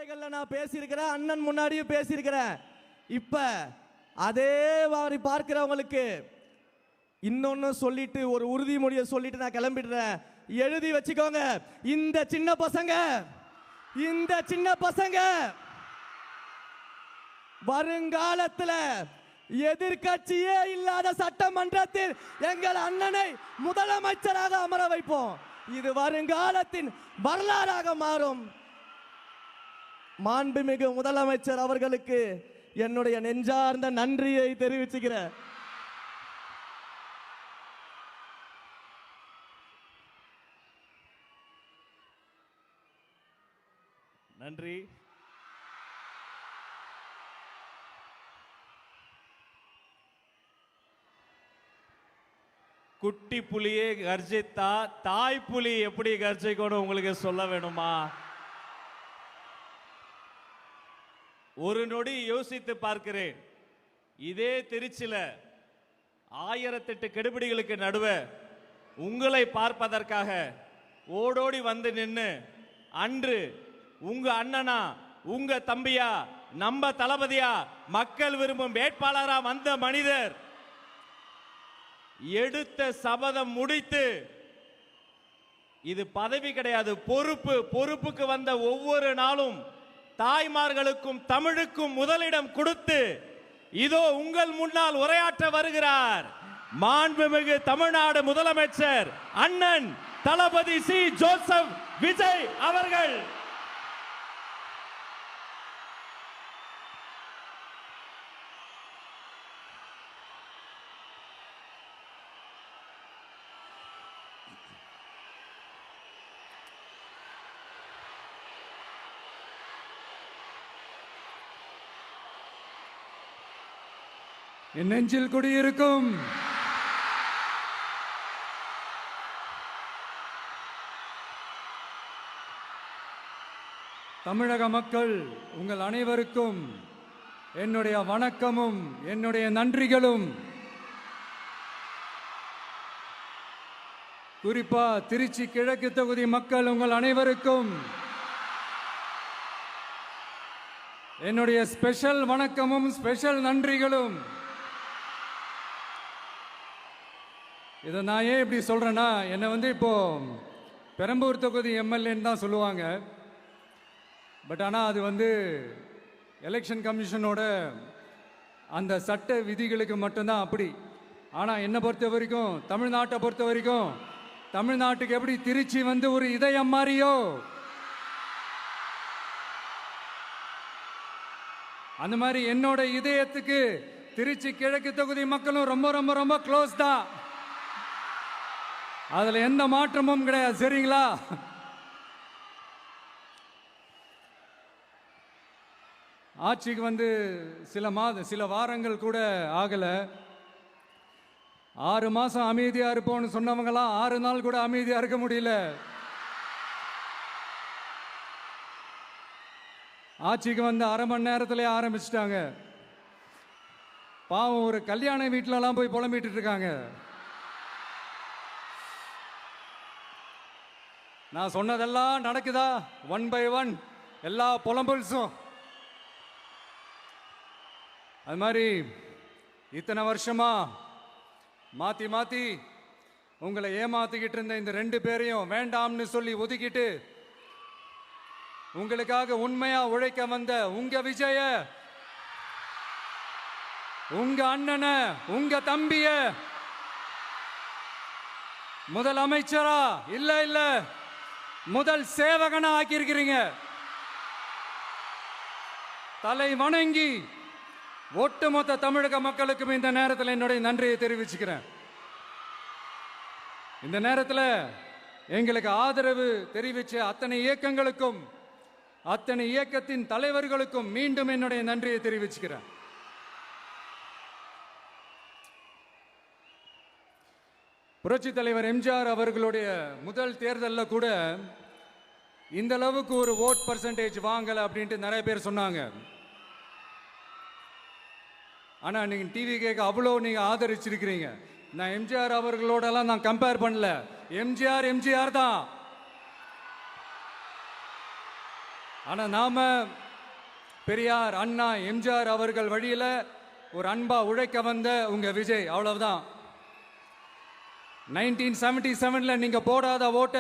மேடைகளில் நான் பேசியிருக்கிறேன், அண்ணன் முன்னாடியும் பேசியிருக்கிறேன். இப்ப அதே மாதிரி பார்க்கிறவங்களுக்கு இன்னொன்னு சொல்லிட்டு ஒரு உறுதிமொழியை சொல்லிட்டு நான் கிளம்பிடுறேன். எழுதி வச்சுக்கோங்க, இந்த சின்ன பசங்க வருங்காலத்தில் எதிர்கட்சியே இல்லாத சட்டமன்றத்தில் எங்கள் அண்ணனை முதலமைச்சராக அமர வைப்போம். இது வருங்காலத்தின் வரலாறாக மாறும். மாண்புமிகு முதலமைச்சர் அவர்களுக்கு என்னுடைய நெஞ்சார்ந்த நன்றியை தெரிவிச்சுக்கிறேன். நன்றி. குட்டி புலியே கர்ஜித்தா தாய் புலி எப்படி கர்ஜிக்கணும் உங்களுக்கு சொல்ல வேணுமா? ஒரு நொடி யோசித்து பார்க்கிறேன். இதே திருச்சியில 1008 கெடுபிடிகளுக்கு நடுவே உங்களை பார்ப்பதற்காக ஓடோடி வந்து நின்று அன்று உங்க அண்ணனா உங்க தம்பியா நம்ம தளபதியா மக்கள் விரும்பும் வேட்பாளரா வந்த மனிதர் எடுத்த சபதம் முடித்து, இது பதவி கிடையாது, பொறுப்புக்கு வந்த ஒவ்வொரு நாளும் தாய்மார்களுக்கும் தமிழுக்கும் முதலிடம் கொடுத்து இதோ உங்கள் முன்னால் உரையாற்ற வருகிறார் மாண்புமிகு தமிழ்நாடு முதலமைச்சர் அண்ணன் தளபதி சி ஜோசப் விஜய் அவர்கள். என் நெஞ்சில் குடியிருக்கும் தமிழக மக்கள் உங்கள் அனைவருக்கும் என்னுடைய வணக்கமும் என்னுடைய நன்றிகளும். குறிப்பா திருச்சி கிழக்கு தொகுதி மக்கள் உங்கள் அனைவருக்கும் என்னுடைய ஸ்பெஷல் வணக்கமும் ஸ்பெஷல் நன்றிகளும். இதை நான் ஏன் இப்படி சொல்கிறேன்னா, என்னை இப்போ பெரம்பூர் தொகுதி எம்எல்ஏன்னு தான் சொல்லுவாங்க. பட் ஆனால் அது எலெக்ஷன் கமிஷனோட அந்த சட்ட விதிகளுக்கு மட்டும்தான் அப்படி. ஆனால் என்னை பொறுத்த வரைக்கும், தமிழ்நாட்டை பொறுத்த வரைக்கும், தமிழ்நாட்டுக்கு எப்படி திருச்சி ஒரு இதயம் மாறியோ அந்த மாதிரி என்னோட இதயத்துக்கு திருச்சி கிழக்கு தொகுதி மக்களும் ரொம்ப ரொம்ப ரொம்ப க்ளோஸ் தான். அதுல எந்த மாற்றமும் கிடையாது. சரிங்களா? ஆட்சிக்கு சில வாரங்கள் கூட ஆகல. 6 மாசம் அமைதியா இருப்போம்னு சொன்னவங்களாம் 6 நாள் கூட அமைதியா இருக்க முடியல. ஆட்சிக்கு அரை மணி நேரத்திலே ஆரம்பிச்சிட்டாங்க. பாவம், ஒரு கல்யாண வீட்டிலலாம் போய் புலம்பிட்டு இருக்காங்க. நான் சொன்னதெல்லாம் நடக்குதா? 1 by 1 எல்லா புலம்பல்ஸும். அது மாதிரி இத்தனை வருஷமா மாத்தி மாத்தி உங்களை ஏமாத்திக்கிட்டு இருந்த இந்த 2 பேரையும் வேண்டாம்னு சொல்லி ஒதுக்கிட்டு உங்களுக்காக உண்மையா உழைக்க வந்த உங்க விஜய, உங்க அண்ணனை, உங்க தம்பிய முதலமைச்சரா இல்ல முதல் சேவகனா ஆக்கியிருக்கிறீங்க. தலை வணங்கி ஒட்டுமொத்த தமிழக மக்களுக்கும் இந்த நேரத்தில் என்னுடைய நன்றியை தெரிவிச்சுக்கிறேன். இந்த நேரத்தில் எங்களுக்கு ஆதரவு தெரிவிச்ச அத்தனை இயக்கங்களுக்கும் அத்தனை இயக்கத்தின் தலைவர்களுக்கும் மீண்டும் என்னுடைய நன்றியை தெரிவிச்சுக்கிறேன். புரட்சி தலைவர் எம்ஜிஆர் அவர்களுடைய முதல் தேர்தலில் கூட இந்த அளவுக்கு ஒரு ஓட் பர்சன்டேஜ் வாங்கல அப்படின்ட்டு நிறைய பேர் சொன்னாங்க. ஆனா நீங்க டிவி கேட்க அவ்வளோ நீங்க ஆதரிச்சிருக்கிறீங்க. நான் எம்ஜிஆர் அவர்களோடலாம் நான் கம்பேர் பண்ணல. எம்ஜிஆர் தான். ஆனா நாம பெரியார், அண்ணா, எம்ஜிஆர் அவர்கள் வழியில ஒரு அன்பா உழைக்க வந்த உங்க விஜய், அவ்வளவுதான். 1977ல நீங்க போடாத ஓட்ட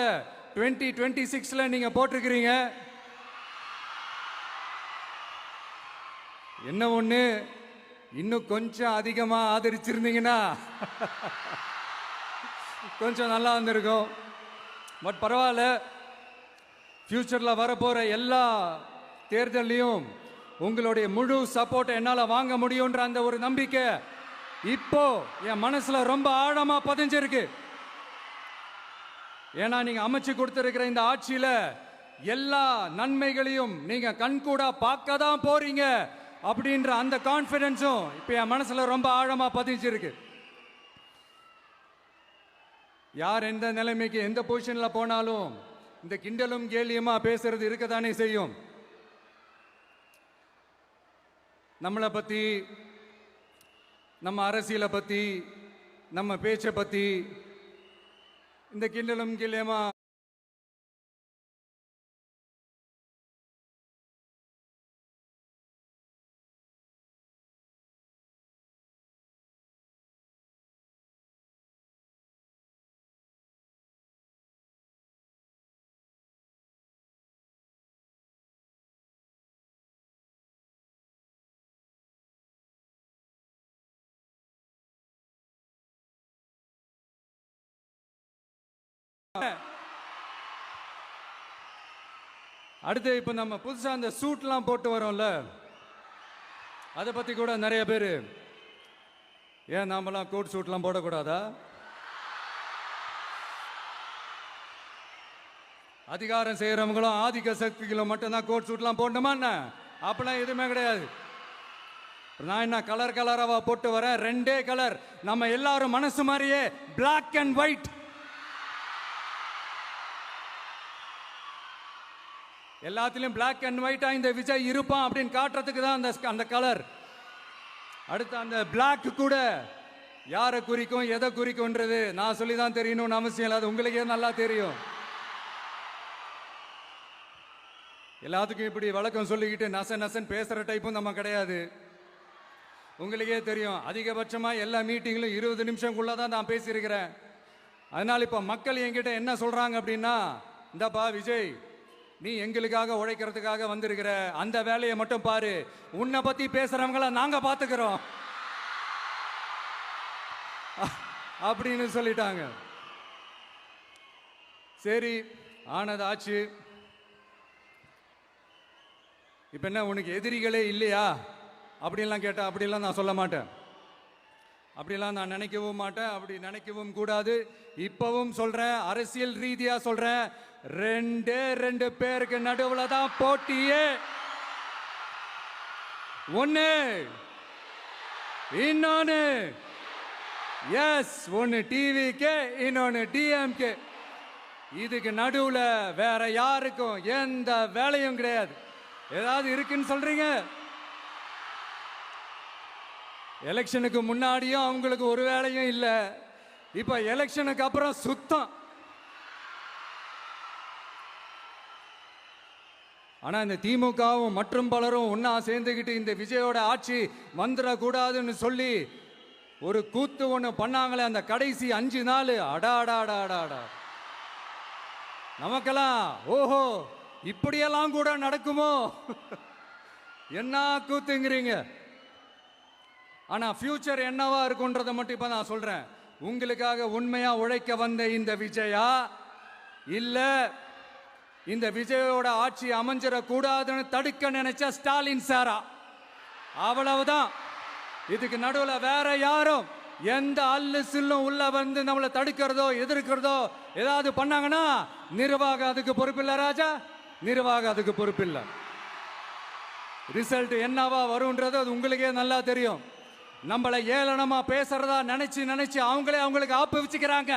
2026ல நீங்க போட்டிருக்கிறீங்க. என்ன ஒண்ணு, இன்னும் கொஞ்சம் அதிகமா ஆதரிச்சிருந்தீங்கன்னா கொஞ்சம் நல்லா இருந்திருக்கும். பட் பரவாயில்ல, ஃபியூச்சர்ல வரப்போற எல்லா தேர்தலையும் உங்களுடைய முழு சப்போர்ட்டை என்னால வாங்க முடியும்ன்ற அந்த ஒரு நம்பிக்கை இப்போ என் மனசுல ரொம்ப ஆழமா பதிஞ்சிருக்கு. ஏன்னா நீங்க அமைச்சு கொடுத்திருக்கிற இந்த ஆட்சியில எல்லா நன்மைகளையும் நீங்க கண்கூடா பார்க்க தான் போறீங்க அப்படின்ற அந்த கான்பிடன்ஸும் இப்ப என் மனசுல ரொம்ப ஆழமா பதிஞ்சிருக்கு. யார் எந்த நிலைமைக்கு எந்த பொசிஷன்ல போனாலும் இந்த கிண்டலும் கேலியுமா பேசுறது இருக்கத்தானே செய்யும். நம்மளை பத்தி, நம்ம அரசியலை பத்தி, நம்ம பேச்சை பத்தி இந்த கிண்டலும் கேலியுமா அடுத்து இப்ப நம்ம புதுசா அந்த சூட்லாம் போட்டு வரோம்ல, அதை பத்தி கூட நிறைய பேர், ஏன் நாமெல்லாம் கோட் சூட்லாம் போடக்கூடாதா? அதிகாரம் செய்யறவங்களும் ஆதிக்க சக்திகளும் மட்டும்தான் கோட் சூட்லாம் போடணுமா என்ன? அப்பெல்லாம் எதுவுமே கிடையாது. நான் என்ன கலர் கலராவா போட்டு வரேன்? ரெண்டே கலர், நம்ம எல்லாரும் மனசு மாதிரியே பிளாக் அண்ட் ஒயிட். எல்லாத்திலும் பிளாக் அண்ட் ஒயிட்டா இந்த விஜய் இருப்பான் அப்படின்னு காட்டுறதுக்கு தான் அந்த கலர். அடுத்து அந்த பிளாக் கூட யாரை குறிக்கும் எதை குறிக்கும்ன்றது நான் சொல்லி தான் தெரியணும்னு அவசியம் இல்லை, அது உங்களுக்கே நல்லா தெரியும். எல்லாத்துக்கும் இப்படி வழக்கம் சொல்லிக்கிட்டு நச நசன் பேசுற டைப்பும் நம்ம கிடையாது. உங்களுக்கே தெரியும், அதிகபட்சமா எல்லா மீட்டிங்லும் 20 நிமிஷம்குள்ள தான் நான் பேசியிருக்கிறேன். அதனால இப்ப மக்கள் என்கிட்ட என்ன சொல்றாங்க அப்படின்னா, இந்தப்பா விஜய், நீ எங்களுக்காக உழைக்கிறதுக்காக வந்திருக்கிற, அந்த வேலையை மட்டும் பாரு, உன்னை பத்தி பேசுறவங்கள நாங்க பாத்துக்கிறோம் அப்படின்னு சொல்லிட்டாங்க. சரி, ஆனது ஆச்சு. இப்ப என்ன, உனக்கு எதிரிகளே இல்லையா அப்படின்லாம் கேட்டா, அப்படிலாம் நான் சொல்ல மாட்டேன். அப்படிலாம் நான் நினைக்கவும் மாட்டேன், அப்படி நினைக்கவும் கூடாது. இப்பவும் சொல்றேன், அரசியல் ரீதியா சொல்றேன், 2 பேருக்கு நடுவுல தான் போட்டியே. ஒன்னு, இன்னொன்னு எஸ், ஒன்னு டிவிக்கு, இன்னொன்னு டிஎம்கே. இதுக்கு நடுவுல வேற யாருக்கும் எந்த வேலையும் கிடையாது. ஏதாவது இருக்குன்னு சொல்றீங்க? எலெக்ஷனுக்கு முன்னாடியும் அவங்களுக்கு ஒரு வேலையும் இல்லை, இப்ப எலெக்ஷனுக்கு அப்புறம் சுத்தம். ஆனா இந்த திமுகவும் மற்றும் பலரும் ஒன்னா சேர்ந்துக்கிட்டு இந்த விஜயோட ஆட்சி வந்துடக்கூடாதுன்னு சொல்லி ஒரு கூத்து ஒண்ணு பண்ணாங்களே, அந்த கடைசி 5 நாள், அடாடாடாடாடா, நமக்கெல்லாம் ஓஹோ இப்படியெல்லாம் கூட நடக்குமோ என்ன கூத்துங்கிறீங்க. ஆனா ஃபியூச்சர் என்னவா இருக்குன்றதை மட்டும் இப்ப நான் சொல்றேன். உங்களுக்காக உண்மையா உழைக்க வந்த இந்த விஜயா, இல்ல இந்த விஜயோட ஆட்சி அமைஞ்சிட கூடாதுன்னு தடுக்க நினைச்ச ஸ்டாலின் சாரா, அவ்வளவுதான். இதுக்கு நடுவுல வேற யாரும் எந்த அல்லு சில்லும் உள்ள வந்து நம்மளை தடுக்கிறதோ எதிர்க்கிறதோ ஏதாவது பண்ணாங்கன்னா நிர்வாகம் அதுக்கு பொறுப்பில்லை ராஜா, நிர்வாகம் அதுக்கு பொறுப்பில்லை. ரிசல்ட் என்னவா வரும்ன்றது அது உங்களுக்கே நல்லா தெரியும். நம்மளை ஏளனமா பேசுறதா நினைச்சு நினைச்சு அவங்களுக்கு ஆப்பு வச்சுக்கிறாங்க.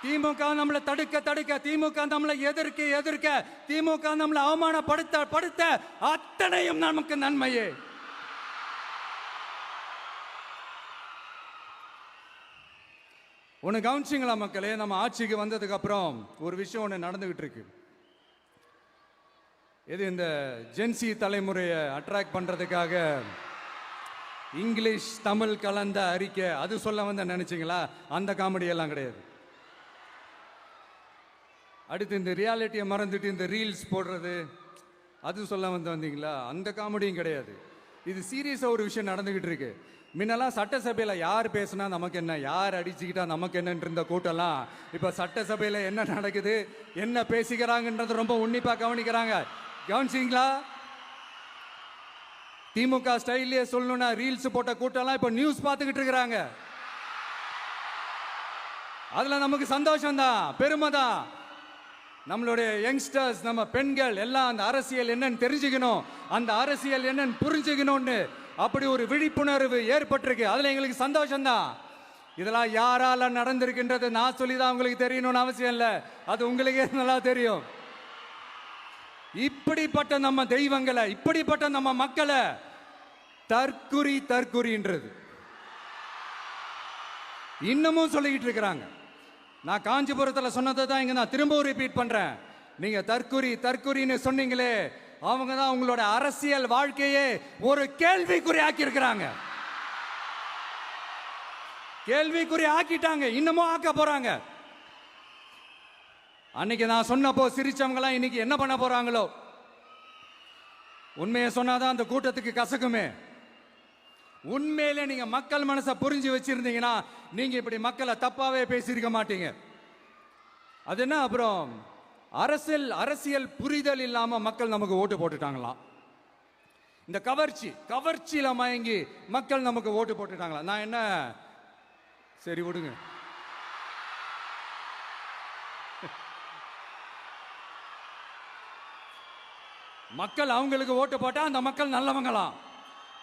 திமுக நம்மளை தடுக்க, திமுக நம்மளை எதிர்க்க, திமுக நம்மளை அவமானப்படுத்த அத்தனையும் நமக்கு நன்மையே. ஒன்று கவனிச்சிங்களா மக்களே, நம்ம ஆட்சிக்கு வந்ததுக்கு அப்புறம் ஒரு விஷயம் ஒன்று நடந்துகிட்டு இருக்கு. இது இந்த ஜென்சி தலைமுறையை அட்ராக்ட் பண்றதுக்காக இங்கிலீஷ் தமிழ் கலந்த அறிக்கை அது சொல்ல வந்த நினைச்சீங்களா? அந்த காமெடி எல்லாம் கிடையாது. அடுத்து இந்த ரியாலிட்டியை மறந்துட்டு இந்த ரீல்ஸ் போடுறது அது சொல்ல வந்தீங்களா? அந்த காமெடியும் கிடையாது. இது சீரியஸாக ஒரு விஷயம் நடந்துகிட்டு இருக்கு. முன்னெல்லாம் சட்டசபையில் யார் பேசுனா நமக்கு என்ன, யார் அடிச்சுக்கிட்டா நமக்கு என்னன்னு இருந்த கூட்டம்லாம் இப்போ சட்டசபையில் என்ன நடக்குது, என்ன பேசிக்கிறாங்கன்றது ரொம்ப உன்னிப்பாக கவனிக்கிறாங்க. கவனிச்சிங்களா? திமுக ஸ்டைல்லே சொல்லணும்னா ரீல்ஸ் போட்ட கூட்டம்லாம் இப்போ நியூஸ் பார்த்துக்கிட்டு இருக்கிறாங்க. அதில் நமக்கு சந்தோஷம் தான், பெருமை தான். நம்மளுடைய யங்ஸ்டர்ஸ், நம்ம பெண்கள் எல்லாம் அந்த அரசியல் என்னன்னு தெரிஞ்சுக்கணும், அந்த அரசியல் என்னன்னு புரிஞ்சுக்கணும்னு அப்படி ஒரு விழிப்புணர்வு ஏற்பட்டிருக்கு. அதுல எங்களுக்கு சந்தோஷம் தான். இதெல்லாம் யாரால நடந்திருக்கின்றது நான் சொல்லிதான் உங்களுக்கு தெரியணும்னு அவசியம் இல்லை, அது உங்களுக்கே நல்லா தெரியும். இப்படிப்பட்ட நம்ம தெய்வங்களை, இப்படிப்பட்ட நம்ம மக்களை தற்குறி தற்குறின்றது இன்னமும் சொல்லிக்கிட்டு இருக்கிறாங்க. நான் காஞ்சிபுரத்தில் சொன்னதை தான் இங்க நான் திரும்பவும் ரிப்பீட் பண்றேன். நீங்க தற்குறி தற்குறின்னு சொன்னீங்களே, அவங்க தான் உங்களோட அரசியல் வாழ்க்கையே ஒரு கேள்விக்குறி ஆக்கி இருக்கிறாங்க. கேள்விக்குறி ஆக்கிட்டாங்க, இன்னமும் ஆக்க போறாங்க. அன்னைக்கு நான் சொன்னப்போ சிரிச்சவங்க எல்லாம் இன்னைக்கு என்ன பண்ண போறாங்களோ? உண்மையை சொன்னாதான் அந்த கூட்டத்துக்கு கசக்குமே. உண்மையிலே நீங்க மக்கள் மனசை புரிஞ்சு வச்சிருந்தீங்கன்னா நீங்க இப்படி மக்களை தப்பாவே பேசியிருக்க மாட்டீங்க. அது என்ன, அப்புறம் அரசியல் புரிதல் இல்லாம மக்கள் நமக்கு ஓட்டு போட்டுட்டாங்களாம். இந்த கவர்ச்சியில மயங்கி மக்கள் நமக்கு ஓட்டு போட்டுட்டாங்களா? நான் என்ன, சரி விடுங்க. மக்கள் அவங்களுக்கு ஓட்டு போட்டா அந்த மக்கள் நல்லவங்களாம்,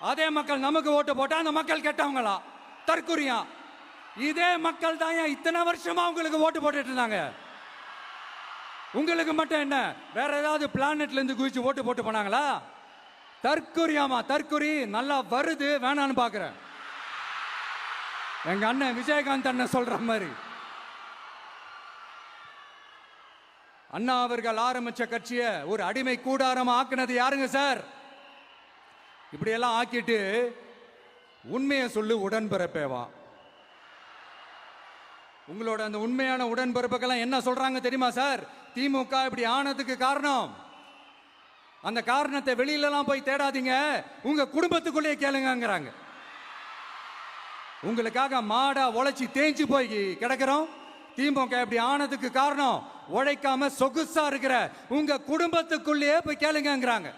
அதே மக்கள் நமக்கு ஓட்டு போட்டா அந்த மக்கள் கெட்டவங்களா, தற்குறியா. இதே மக்கள் தான் இத்தனை வருஷமா உங்களுக்கு ஓட்டு போட்டுட்டு இருந்தாங்க. உங்களுக்கு மட்டும் என்ன, வேற ஏதாவது பிளானட்ல இருந்து குதிச்சு ஓட்டு போட்டு போனாங்களா? தற்குறியாமா, தற்குறி நல்லா வருது, வேணான்னு பாக்குறேன். எங்க அண்ணன் விஜயகாந்த் அண்ணன் சொல்ற மாதிரி, அண்ணா அவர்கள் ஆரம்பிச்ச கட்சியை ஒரு அடிமை கூடாரமா ஆக்குனது யாருங்க சார்? இப்படி எல்லாம் ஆக்கிட்டு உண்மையை சொல்லு உடன்பிறப்பேவா. உங்களோட அந்த உண்மையான உடன்பிறப்புக்கெல்லாம் என்ன சொல்றாங்க தெரியுமா சார்? திமுக இப்படி ஆனதுக்கு காரணம், அந்த காரணத்தை வெளியிலலாம் போய் தேடாதீங்க, உங்க குடும்பத்துக்குள்ளேயே கேளுங்கிறாங்க. உங்களுக்காக மாடா உழைச்சி தேஞ்சு போய் கிடக்கிறோம். திமுக இப்படி ஆனதுக்கு காரணம் உழைக்காம சொகுசா இருக்கிற உங்க குடும்பத்துக்குள்ளேயே போய் கேளுங்கிறாங்க.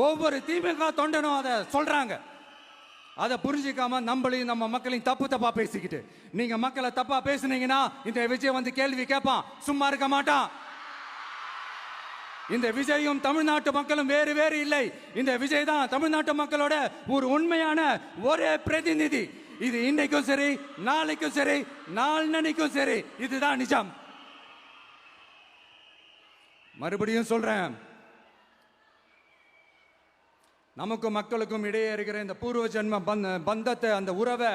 ஒவ்வொரு திமுக தொண்டனும் அதை சொல்றாங்க. அதை புரிஞ்சிக்காம நம்மளையும் நம்ம மக்களையும் தப்பா பேசிக்கிட்டு, நீங்க மக்களை தப்பா பேசுனீங்கன்னா இந்த விஜய் வந்து கேள்வி கேட்பான், சும்மா இருக்க மாட்டான். இந்த விஜயும் தமிழ்நாட்டு மக்களும் வேறு வேறு இல்லை. இந்த விஜய் தான் தமிழ்நாட்டு மக்களோட ஒரு உண்மையான ஒரே பிரதிநிதி. இது இன்னைக்கும் சரி, நாளைக்கும் சரி, நாளன்னைக்கும் சரி, இதுதான் நிஜம். மறுபடியும் சொல்றேன், நமக்கும் மக்களுக்கும் இடையே இருக்கிற இந்த பூர்வ ஜென்ம பந்தத்தை, அந்த உறவை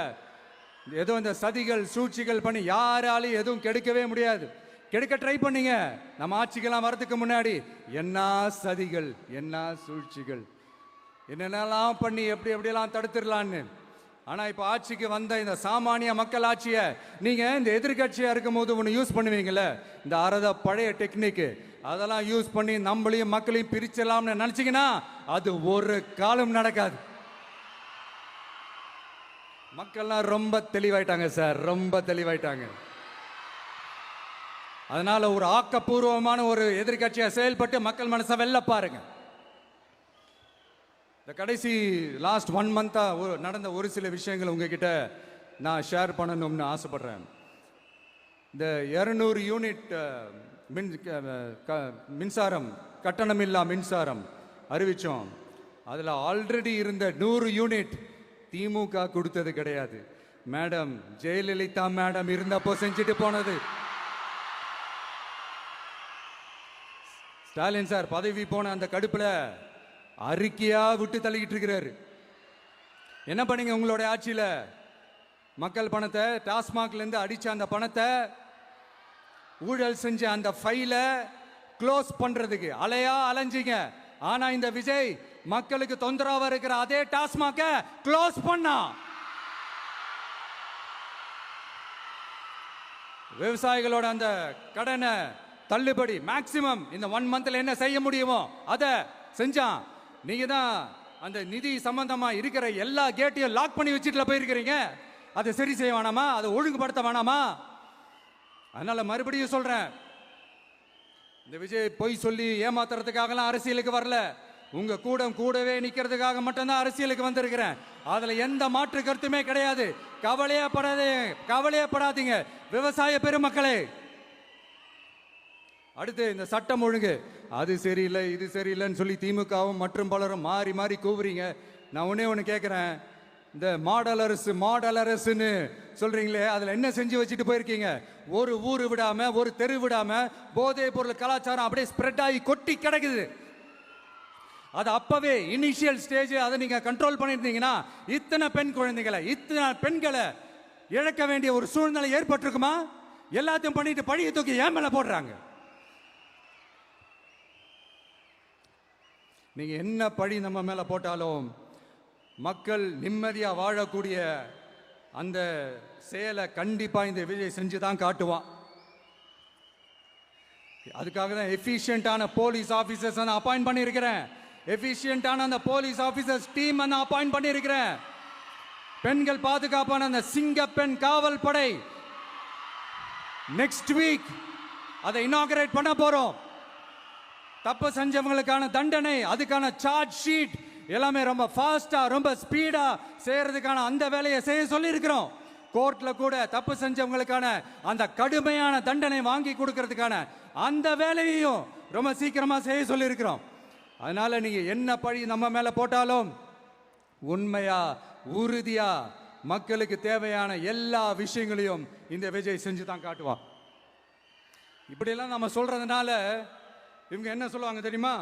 ஏதோ இந்த சதிகள் சூழ்ச்சிகள் பண்ணி யாராலையும் எதுவும் கெடுக்கவே முடியாது. கெடுக்க ட்ரை பண்ணீங்க நம்ம ஆட்சிக்கெல்லாம் வரதுக்கு முன்னாடி, என்ன சதிகள், என்ன சூழ்ச்சிகள், என்னென்னலாம் பண்ணி எப்படி எப்படியெல்லாம் தடுத்துடலான்னு. ஆனா இப்ப ஆட்சிக்கு வந்த இந்த சாமானிய மக்கள் ஆட்சியை நீங்க இந்த எதிர்கட்சியா இருக்கும் போது ஒன்று யூஸ் பண்ணுவீங்கல்ல, இந்த பழைய டெக்னிக், அதெல்லாம் யூஸ் பண்ணி நம்மளையும் மக்களையும் பிரிச்சலாம்னு நினைச்சீங்கன்னா அது ஒரு காலம் நடக்காது. மக்கள்லாம் ரொம்ப தெளிவாயிட்டாங்க சார், ரொம்ப தெளிவாயிட்டாங்க. அதனால ஒரு ஆக்கப்பூர்வமான ஒரு எதிர்கட்சியா செயல்பட்டு மக்கள் மனசை வெல்ல பாருங்க. இந்த கடைசி லாஸ்ட் 1 மந்தா நடந்த ஒரு சில விஷயங்கள் உங்ககிட்ட நான் ஷேர் பண்ணணும்னு ஆசைப்படுறேன். இந்த 200 யூனிட் மின்சாரம், கட்டணமில்லா மின்சாரம் அறிவிச்சோம். அதில் ஆல்ரெடி இருந்த 100 யூனிட் திமுக கொடுத்தது கிடையாது. மேடம் ஜெயலலிதா மேடம் இருந்தப்போ செஞ்சுட்டு போனது. ஸ்டாலின் சார் பதவி போன அந்த கடுப்புல அறிக்கையா விட்டு தள்ளிக்கிட்டு இருக்கிறாரு. என்ன பண்ணீங்க உங்களுடைய ஆட்சியில? மக்கள் பணத்தை, டாஸ்மாக்ல இருந்து அடிச்ச அந்த பணத்தை, ஊழல் செஞ்ச அந்த ஃபைலை க்ளோஸ் பண்றதுக்கு அலையா அலைஞ்சிங்க. ஆனா இந்த விஜய் மக்களுக்கு தொந்தரவா இருக்கிற அதே டாஸ்மாக க்ளோஸ் பண்ணா. விவசாயிகளோட அந்த கடனை தள்ளுபடி மேக்சிமம் இந்த 1 மந்த்ல என்ன செய்ய முடியுமோ அதை செஞ்சான். நீங்க தான் அந்த நிதி சம்பந்தமா இருக்கிற எல்லா கேட்டையும் லாக் பண்ணி வச்சுட்டு போயிருக்கிறீங்க. அதை சரி செய்ய வேணாமா? அதை ஒழுங்குபடுத்த வேணாமா? அதனால மறுபடியும் சொல்றேன், இந்த விஜய் பொய் சொல்லி ஏமாத்துறதுக்காகலாம் அரசியலுக்கு வரல. உங்க கூடவே நிக்கிறதுக்காக மட்டும்தான் அரசியலுக்கு வந்திருக்கிறேன். அதுல எந்த மாற்று கருத்துமே கிடையாது. கவலையப்படாதீங்க விவசாய பெருமக்களே. அடுத்து இந்த சட்டம் ஒழுங்கு அது சரியில்லை இது சரியில்லைன்னு சொல்லி திமுகவும் மற்றும் பலரும் மாறி மாறி கூவுறீங்க. நான் ஒண்ணு கேட்கிறேன், இந்த மாடல் அரசுன்னு சொல்றீங்களே, அதுல என்ன செஞ்சு வச்சுட்டு போயிருக்கீங்க? ஒரு ஊரு விடாம ஒரு தெரு விடாம போதைப் பொருள் கலாச்சாரம் அப்படியே ஸ்ப்ரெட் ஆகி கொட்டி கிடக்குது. அது அப்பவே இனிஷியல் ஸ்டேஜ் அதை நீங்க கண்ட்ரோல் பண்ணிருந்தீங்கன்னா இத்தனை பெண்களை இழக்க வேண்டிய ஒரு சூழ்நிலை ஏற்பட்டிருக்குமா? எல்லாத்தையும் பண்ணிட்டு பழியை தூக்கி ஏன் மேல போடுறாங்க? நீங்க என்ன பழி நம்ம மேல போட்டாலும் மக்கள் நிம்மதியா வாழக்கூடிய அந்த செயலை கண்டிப்பா இந்த விஜய் செஞ்சுதான் காட்டுவான். அதுக்காக தான் எஃபிஷியன்டான போலீஸ் ஆபீசர்ஸ் நான் அப்பாயிண்ட் பண்ணியிருக்கிறேன். எஃபிஷியன்டான அந்த போலீஸ் ஆபீசர்ஸ் டீம் நான் அப்பாயிண்ட் பண்ணியிருக்கிறேன். பெண்கள் பாதுகாப்பான அந்த சிங்க பெண் காவல் படை நெக்ஸ்ட் வீக் அதை இனாகரேட் பண்ண போறோம். தப்பு செஞ்சவங்களுக்கான தண்டனை, அதுக்கான சார்ஜ் ஷீட் எல்லாமே ரொம்ப ஃபாஸ்டா ரொம்ப ஸ்பீடா செய்யறதுக்கான அந்த வேலையை செய்ய சொல்லி இருக்கிறோம். கோர்ட்ல கூட தப்பு செஞ்சவங்களுக்கான அந்த கடுமையான தண்டனை வாங்கி கொடுக்கறதுக்கான அந்த வேலையையும் ரொம்ப சீக்கிரமா செய்ய சொல்லி இருக்கிறோம். அதனால நீங்க என்ன பழி நம்ம மேல போட்டாலும் உண்மையா உறுதியா மக்களுக்கு தேவையான எல்லா விஷயங்களையும் இந்த விஜய் செஞ்சு தான் காட்டுவான். இப்படியெல்லாம் நம்ம சொல்றதுனால இவங்க என்ன சொல்லுவாங்க தெரியுமா?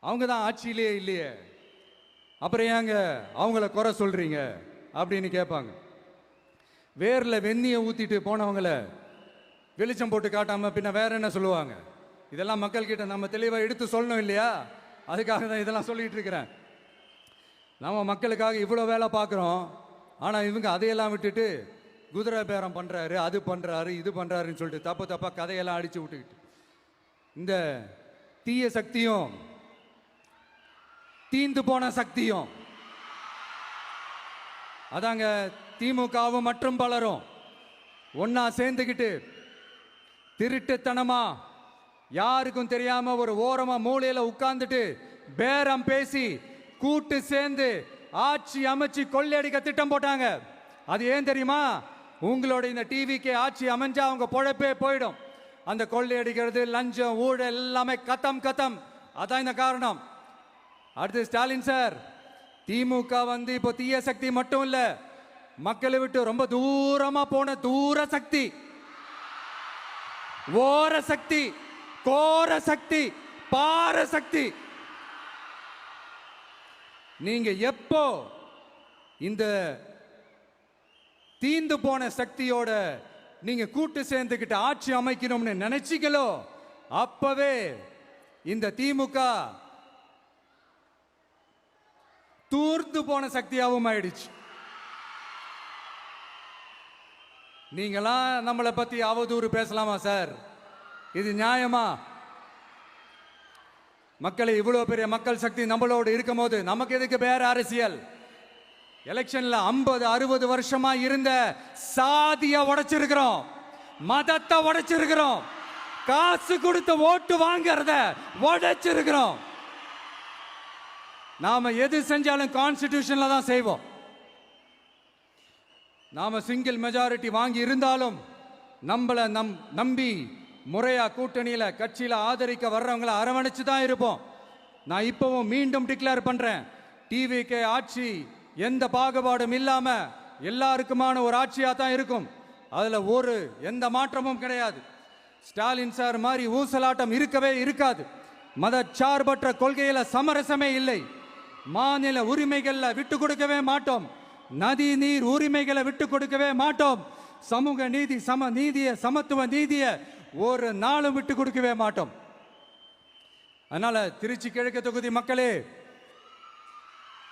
அவங்க தான் ஆட்சியிலே இல்லையே, அப்புறம் ஏங்க அவங்கள குறை சொல்றீங்க அப்படின்னு கேட்பாங்க. வேர்ல வெந்நியை ஊத்திட்டு போனவங்கள வெளிச்சம் போட்டு காட்டாம பின்ன வேற என்ன சொல்லுவாங்க? இதெல்லாம் மக்கள் கிட்ட நம்ம தெளிவாக எடுத்து சொல்லணும் இல்லையா? அதுக்காக தான் இதெல்லாம் சொல்லிட்டு இருக்கிறேன். நம்ம மக்களுக்காக இவ்வளோ வேலை பார்க்குறோம், ஆனால் இவங்க அதையெல்லாம் விட்டுட்டு குதிரை பேரம் பண்ணுறாரு, அது பண்ணுறாரு, இது பண்ணுறாருன்னு சொல்லிட்டு தப்பாக கதையெல்லாம் அடித்து விட்டுக்கிட்டு இந்த தீய சக்தியும் தீந்து போன சக்தியும் அதாங்க திமுகவும் மற்றும் பலரும் ஒன்னா சேர்ந்துக்கிட்டு திருட்டுத்தனமா யாருக்கும் தெரியாம ஒரு ஓரமா மூலையில உட்கார்ந்துட்டு பேரம் பேசி கூட்டு சேர்ந்து ஆட்சி அமைச்சு கொள்ளையடிக்க திட்டம் போட்டாங்க. அது ஏன் தெரியுமா? உங்களோட இந்த டிவிக்கு ஆட்சி அமைஞ்சா அவங்க பொழப்பே போயிடும். அந்த கொள்ளையடிக்கிறது, லஞ்சம், ஊழல் எல்லாமே கத்தம். அதான் இந்த காரணம். அடுத்து ஸ்டாலின் சார், திமுக இப்போ தீய சக்தி மட்டும் இல்ல, மக்களை விட்டு ரொம்ப தூரமா போன தூர சக்தி, ஓர சக்தி, கோர சக்தி, பார சக்தி. நீங்க எப்போ இந்த தீந்து போன சக்தியோட நீங்க கூட்டு சேர்ந்துக்கிட்டு ஆட்சி அமைக்கணும்னு நினைச்சீங்களோ அப்பவே இந்த திமுக தூர்த்து போன சக்தியாகவும் ஆயிடுச்சு. நீங்களாம் நம்மளை பத்தி அவதூறு பேசலாமா சார்? இது நியாயமா? மக்களை இவ்வளவு பெரிய மக்கள் சக்தி நம்மளோடு இருக்கும் போது நமக்கு எதுக்கு வேற அரசியல்? எலெக்ஷன்ல 50-60 வருஷமா இருந்த சாதிய உடைச்சிருக்கிறோம், மதத்தை உடைச்சிருக்கிறோம், காசு கொடுத்து ஓட்டு வாங்கறத உடைச்சிருக்கிறோம். நாம எது செஞ்சாலும் கான்ஸ்டிடியூஷன்ல தான் செய்வோம். நாம சிங்கிள் மெஜாரிட்டி வாங்கி இருந்தாலும் நம்மள நம்பி முறையா கூட்டணியில கட்சியில ஆதரிக்க வர்றவங்களை அரவணைச்சு தான் இருப்போம். நான் இப்பவும் மீண்டும் டிக்ளேர் பண்றேன், டிவிகே ஆட்சி எந்த பாகுபாடும் இல்லாம எல்லாருக்குமான ஒரு ஆட்சியா தான் இருக்கும். அதுல எந்த மாற்றமும் கிடையாது. ஸ்டாலின் சார் மாதிரி ஊசலாட்டம் இருக்கவே இருக்காது. மதச்சார்பற்ற கொள்கையில சமரசமே இல்லை. மாநில உரிமைகள்ல விட்டு கொடுக்கவே மாட்டோம். நதி நீர் உரிமைகளை விட்டு கொடுக்கவே மாட்டோம். சமூக நீதி, சமத்துவ நீதியை ஒரு நாளும் விட்டு கொடுக்கவே மாட்டோம். அதனால திருச்சி கிழக்கு தொகுதி மக்களே,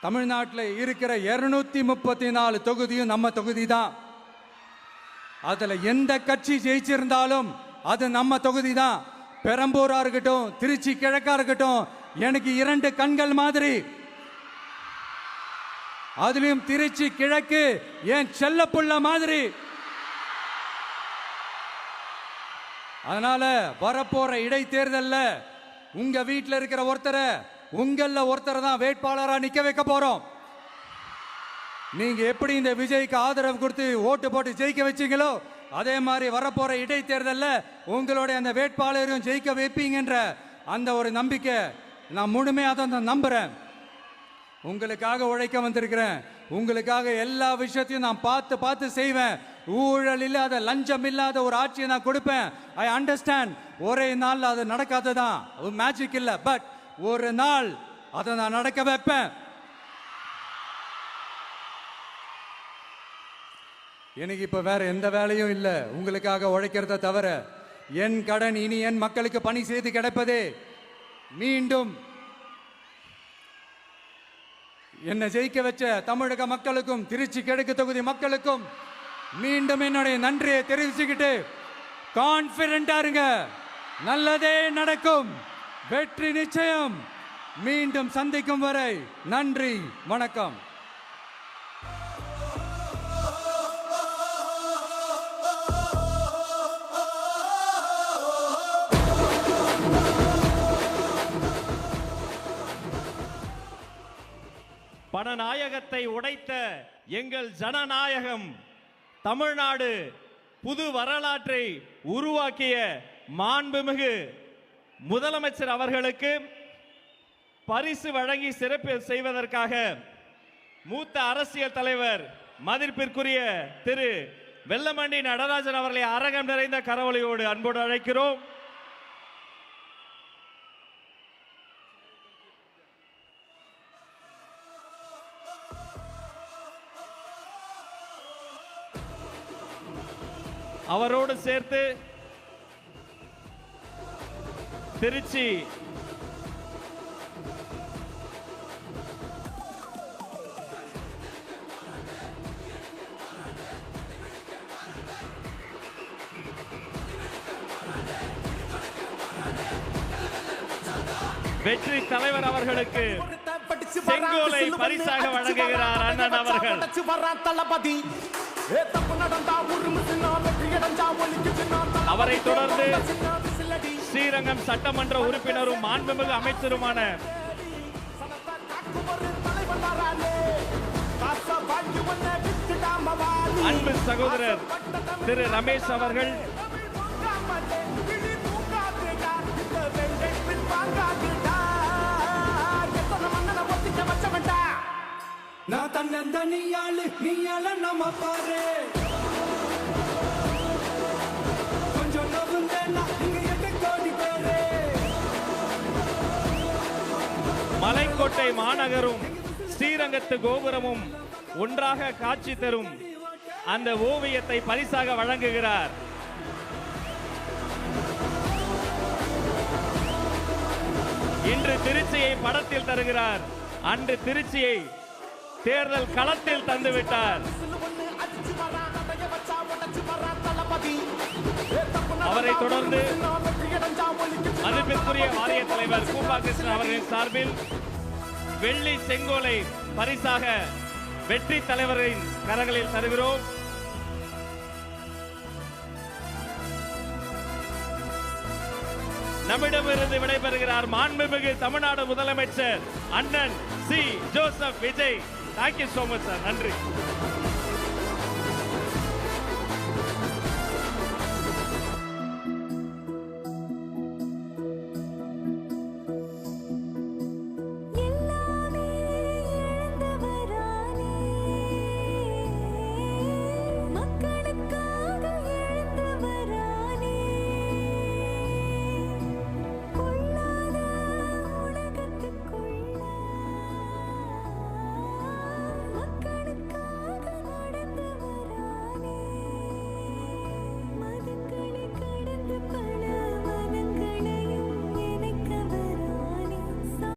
தமிழ்நாட்டில் இருக்கிற 234 தொகுதியும் நம்ம தொகுதி தான். அதுல எந்த கட்சி ஜெயிச்சிருந்தாலும் அது நம்ம தொகுதி தான். பெரம்பூரா இருக்கட்டும், திருச்சி கிழக்கா இருக்கட்டும், எனக்கு 2 கண்கள் மாதிரி. அதுலயும் திருச்சி கிழக்கு என் செல்ல புள்ள மாதிரி. அதனால வரப்போற இடைத்தேர்தல்ல உங்க வீட்டில் இருக்கிற ஒருத்தரை, உங்கள ஒருத்தரை தான் வேட்பாளரா நிக்க வைக்க போறோம். நீங்க எப்படி இந்த விஜய்க்கு ஆதரவு கொடுத்து ஓட்டு போட்டு ஜெயிக்க வச்சீங்களோ, அதே மாதிரி வரப்போற இடைத்தேர்தல்ல உங்களுடைய அந்த வேட்பாளரையும் ஜெயிக்க வைப்பீங்கன்ற அந்த ஒரு நம்பிக்கை நான் முழுமையாக தான் நம்புறேன். உங்களுக்காக உழைக்க வந்திருக்கிறேன். உங்களுக்காக எல்லா விஷயத்தையும் நான் பார்த்து பார்த்து செய்வேன். ஊழல் இல்லாத, லஞ்சம் இல்லாத ஒரு ஆட்சியை நான் கொடுப்பேன். I understand. ஒரே நாள் அது நடக்காததான், மேஜிக் இல்லை. பட் ஒரு நாள் அதை நான் நடக்க வைப்பேன். எனக்கு இப்ப வேற எந்த வேலையும் இல்லை உங்களுக்காக உழைக்கிறத தவிர. என் கடன் இனி என் மக்களுக்கு பணி செய்து கிடைப்பதே. மீண்டும் என்னை ஜெயிக்க வச்ச தமிழக மக்களுக்கும் திருச்சி கிழக்கு தொகுதி மக்களுக்கும் மீண்டும் என்னுடைய நன்றியை தெரிவிச்சுக்கிட்டு கான்பிடண்டா இருங்க. நல்லதே நடக்கும். வெற்றி நிச்சயம். மீண்டும் சந்திக்கும் வரை நன்றி, வணக்கம். பணநாயகத்தை உடைத்த எங்கள் ஜனநாயகம் தமிழ்நாடு புது வரலாற்றை உருவாக்கிய மாண்புமிகு முதலமைச்சர் அவர்களுக்கு பரிசு வழங்கி சிறப்பு செய்வதற்காக மூத்த அரசியல் தலைவர் மதிப்பிற்குரிய திரு வெல்லமண்டி நடராஜன் அவர்களை அரங்கம் நிறைந்த கரவொலியோடு அன்போடு அழைக்கிறோம். அவரோடு சேர்த்து திருச்சி வெற்றி தலைவர் அவர்களுக்கு செங்கோலை பரிசாக வழங்குகிறார் அண்ணன் அவர்கள். அவரை தொடர்ந்து ஸ்ரீரங்கம் சட்டமன்ற உறுப்பினரும் மாண்புமிகு அமைச்சருமான அன்பு சகோதரர் திரு ரமேஷ் அவர்கள், நான் தன்னந்தனியாளு நீயால நம்ம பாரு கொஞ்சம் நவுந்தேன்னா இங்க 8 கோடி பேரு. மலைக்கோட்டை மாநகரும் ஸ்ரீரங்கத்து கோபுரமும் ஒன்றாக காட்சி தரும் அந்த ஓவியத்தை பரிசாக வழங்குகிறார். இன்று திருச்சியை படத்தில் தருகிறார். அன்று திருச்சியை தேர்தல் களத்தில் தந்துவிட்டார். அவரை தொடர்ந்து மதிப்பிற்குரிய வாரிய தலைவர் கூபா கிருஷ்ணன் அவர்களின் சார்பில் வெள்ளி செங்கோலை பரிசாக வெற்றி தலைவரின் கரங்களில் தருகிறோம். நம்மிடமிருந்து விடைபெறுகிறார் மாண்புமிகு தமிழ்நாடு முதலமைச்சர் அண்ணன் C. Joseph Vijay. Thank you so much sir. நன்றி.